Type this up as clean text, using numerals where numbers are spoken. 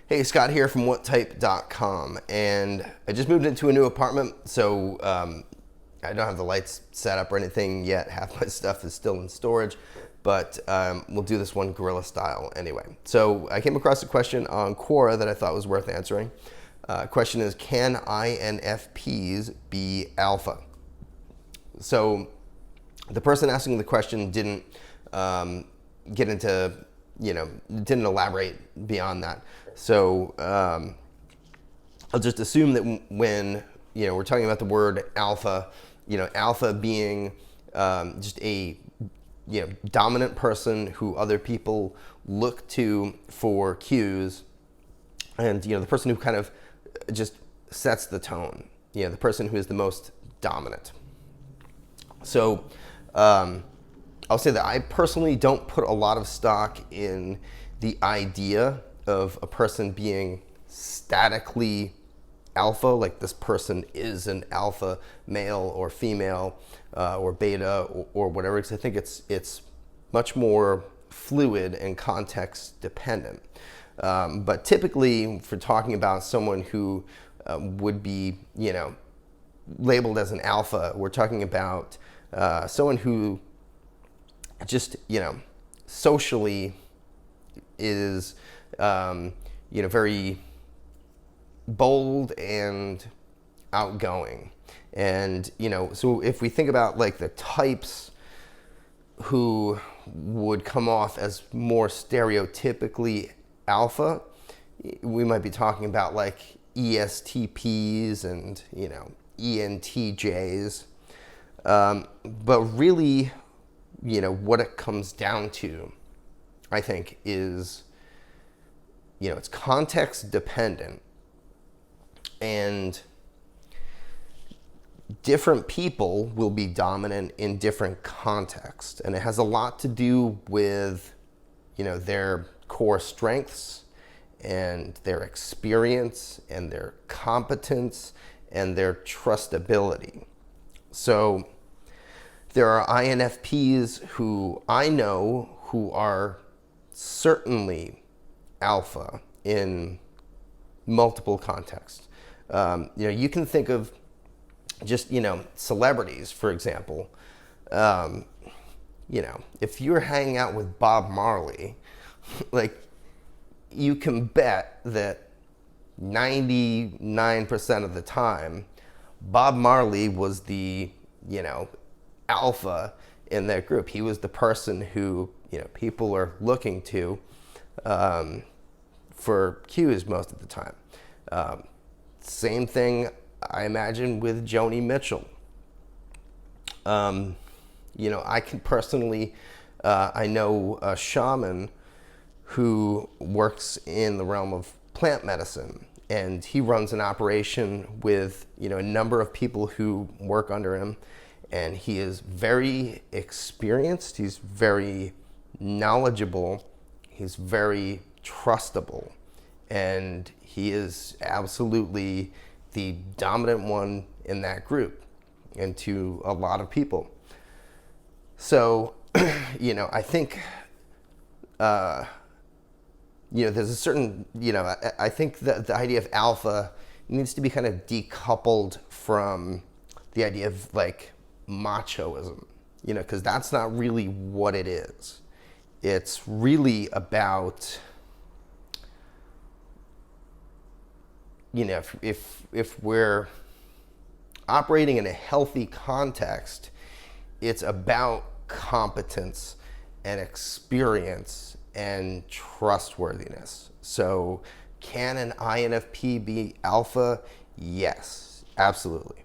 Hey, Scott here from whattype.com, and I just moved into a new apartment, so I don't have the lights set up or anything yet. Half my stuff is still in storage, but we'll do this one guerrilla style anyway. So I came across a question on Quora that I thought was worth answering. Question is, can INFPs be alpha? So the person asking the question didn't get into, didn't elaborate beyond that. So I'll just assume that when, we're talking about the word alpha, alpha being just a, dominant person who other people look to for cues, and, the person who kind of just sets the tone, the person who is the most dominant. So I'll say that I personally don't put a lot of stock in the idea of a person being statically alpha, like this person is an alpha male or female or beta or whatever, because I think it's much more fluid and context dependent. But typically, for talking about someone who would be, labeled as an alpha, we're talking about someone who just, socially is, very bold and outgoing. And, so if we think about like the types who would come off as more stereotypically alpha, we might be talking about like ESTPs and, ENTJs. But really, what it comes down to, I think, is, it's context dependent, and different people will be dominant in different contexts. And it has a lot to do with, their core strengths and their experience and their competence and their trustability. So there are INFPs who I know who are certainly alpha in multiple contexts. You can think of just, celebrities, for example. If you're hanging out with Bob Marley, like, you can bet that 99% of the time, Bob Marley was the, alpha in that group. He was the person who, people are looking to for cues most of the time. Same thing, I imagine, with Joni Mitchell. I can personally, I know a shaman who works in the realm of plant medicine, and he runs an operation with, a number of people who work under him, and he is very experienced, he's very knowledgeable, he's very trustable, and he is absolutely the dominant one in that group and to a lot of people. So, I think, there's a certain, I think that the idea of alpha needs to be kind of decoupled from the idea of like machoism, because that's not really what it is. It's really about, if we're operating in a healthy context, it's about competence and experience and trustworthiness. So can an INFP be alpha? Yes, absolutely.